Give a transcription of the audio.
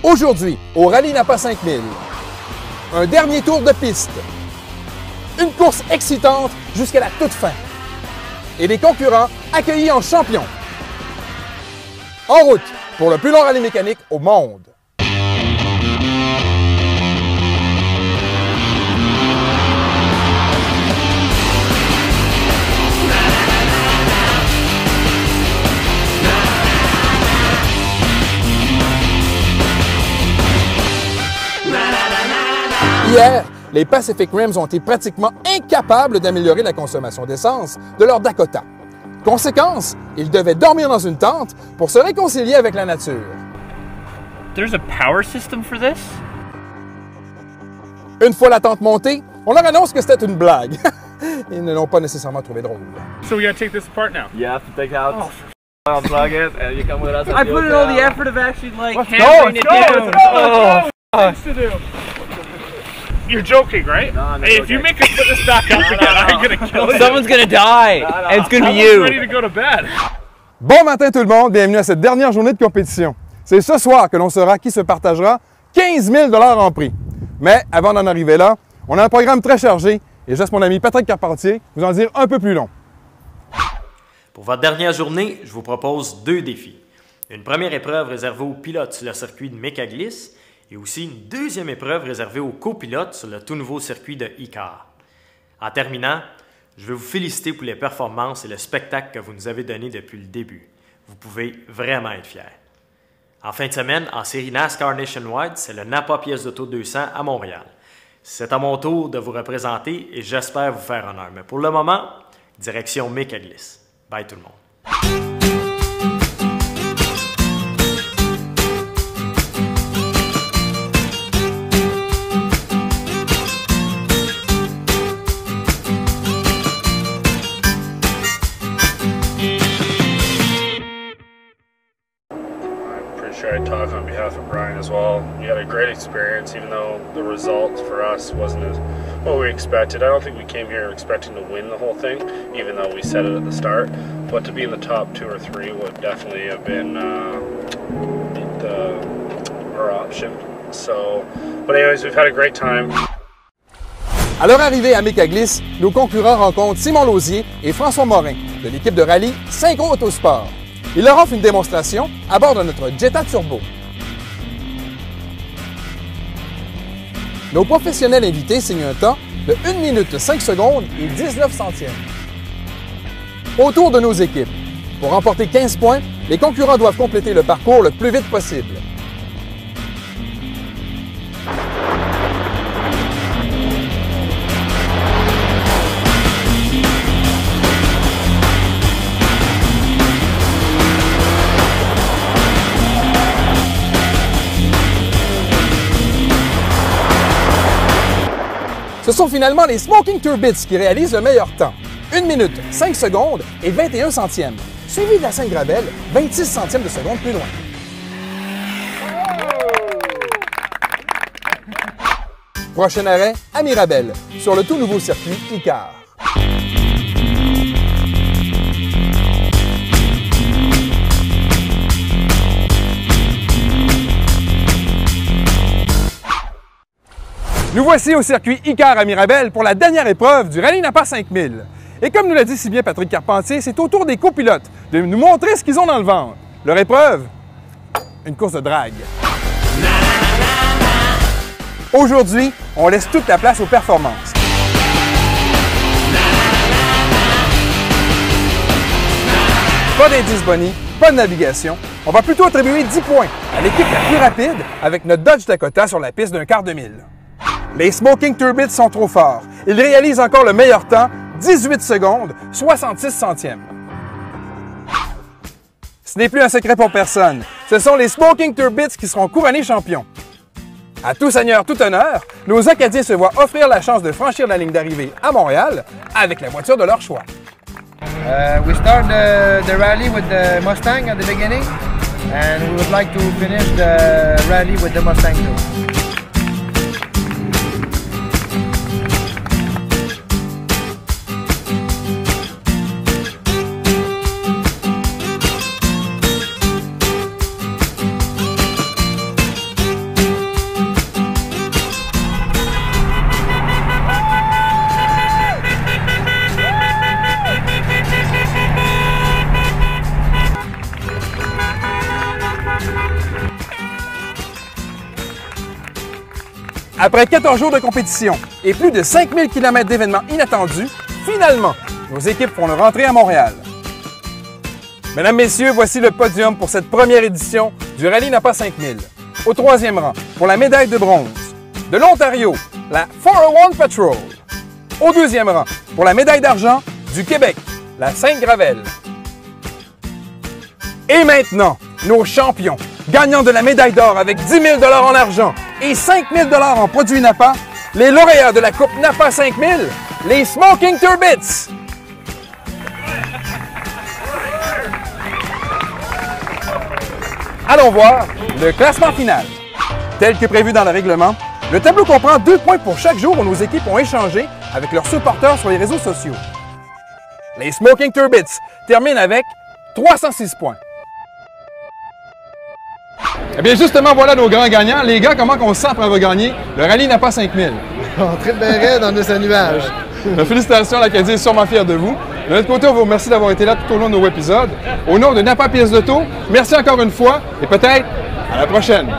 Aujourd'hui, au Rallye Napa 5000, un dernier tour de piste, une course excitante jusqu'à la toute fin et des concurrents accueillis en champions. En route pour le plus long rallye mécanique au monde. Hier, les Pacific Rims ont été pratiquement incapables d'améliorer la consommation d'essence de leur Dakota. Conséquence, ils devaient dormir dans une tente pour se réconcilier avec la nature. There's a power system for this? Une fois la tente montée, on leur annonce que c'était une blague. Ils ne l'ont pas nécessairement trouvé drôle. So we gotta take this apart now. You have to take out, unplug it, and you come with us. I put in all the effort of actually like Let's hammering it go, down. let's To do. You're joking, right? No, I'm not Hey, if you joking. make us put this back up again, I'm gonna kill you. Someone's gonna die, and it's gonna be I'm you. ready to go to bed. Bon matin tout le monde, bienvenue à cette dernière journée de compétition. C'est ce soir que l'on saura qui se partagera 15 000 $ en prix. Mais avant d'en arriver là, on a un programme très chargé et je laisse mon ami Patrick Carpentier vous en dire un peu plus long. Pour votre dernière journée, je vous propose 2 défis. Une première épreuve réservée aux pilotes sur le circuit de Mécaglisse et aussi une deuxième épreuve réservée aux copilotes sur le tout nouveau circuit de Icar. En terminant, je veux vous féliciter pour les performances et le spectacle que vous nous avez donné depuis le début. Vous pouvez vraiment être fiers. En fin de semaine, en série NASCAR Nationwide, c'est le Napa Pièce d'Auto 200 à Montréal. C'est à mon tour de vous représenter et j'espère vous faire honneur. Mais pour le moment, direction Mécaglisse. Bye tout le monde. Sure I talk on behalf of Brian as well. We had a great experience, even though the result for us wasn't as what we expected. I don't think we came here expecting to win the whole thing, even though we said it at the start. But to be in the top 2 or 3 would definitely have been our option. So, but anyways, we've had a great time. À leur arrivée à Mécaglisse, nos concurrents rencontrent Simon Lausier et François Morin de l'équipe de rallye Synchro Autosport. Ils leur offrent une démonstration à bord de notre Jetta Turbo. Nos professionnels invités signent un temps de 1 minute 5 secondes et 19 centièmes. Autour de nos équipes. Pour remporter 15 points, les concurrents doivent compléter le parcours le plus vite possible. Ce sont finalement les Smoking Turbits qui réalisent le meilleur temps. 1 minute 5 secondes et 21 centièmes, suivi de la Sainte-Gravel, 26 centièmes de seconde plus loin. Prochain arrêt à Mirabel, sur le tout nouveau circuit Icar. Nous voici au circuit Icar à Mirabel pour la dernière épreuve du Rallye Napa 5000. Et comme nous l'a dit si bien Patrick Carpentier, c'est au tour des copilotes de nous montrer ce qu'ils ont dans le ventre. Leur épreuve, une course de drague. Aujourd'hui, on laisse toute la place aux performances. Pas d'indice boni, pas de navigation. On va plutôt attribuer 10 points à l'équipe la plus rapide avec notre Dodge Dakota sur la piste d'un quart de mille. Les Smoking Turbits sont trop forts. Ils réalisent encore le meilleur temps, 18 secondes, 66 centièmes. Ce n'est plus un secret pour personne. Ce sont les Smoking Turbits qui seront couronnés champions. À tout seigneur, tout honneur, nos Acadiens se voient offrir la chance de franchir la ligne d'arrivée à Montréal avec la voiture de leur choix. We start the rally with the Mustang at the beginning, and we would like to finish the rally with the Mustang too. Après 14 jours de compétition et plus de 5000 km d'événements inattendus, finalement, nos équipes font leur entrée à Montréal. Mesdames, Messieurs, voici le podium pour cette première édition du Rallye Napa 5000. Au 3e rang, pour la médaille de bronze, de l'Ontario, la 401 Patrol. Au 2e rang, pour la médaille d'argent, du Québec, la Sainte-Gravelle. Et maintenant, nos champions, gagnants de la médaille d'or avec 10 000 $ en argent et 5 000 $ en produits Napa, les lauréats de la Coupe Napa 5000, les Smoking Turbits. Allons voir le classement final. Tel que prévu dans le règlement, le tableau comprend 2 points pour chaque jour où nos équipes ont échangé avec leurs supporters sur les réseaux sociaux. Les Smoking Turbits terminent avec 306 points. Eh bien, justement, voilà nos grands gagnants. Les gars, comment on se sent après avoir gagné le Rallye Napa 5000? On tripe bien raide, on est un nuage. Félicitations, l'Acadie est sûrement fière de vous. De notre côté, on vous remercie d'avoir été là tout au long de nos épisodes. Au nom de Napa Pièces d'Auto, merci encore une fois et peut-être à la prochaine.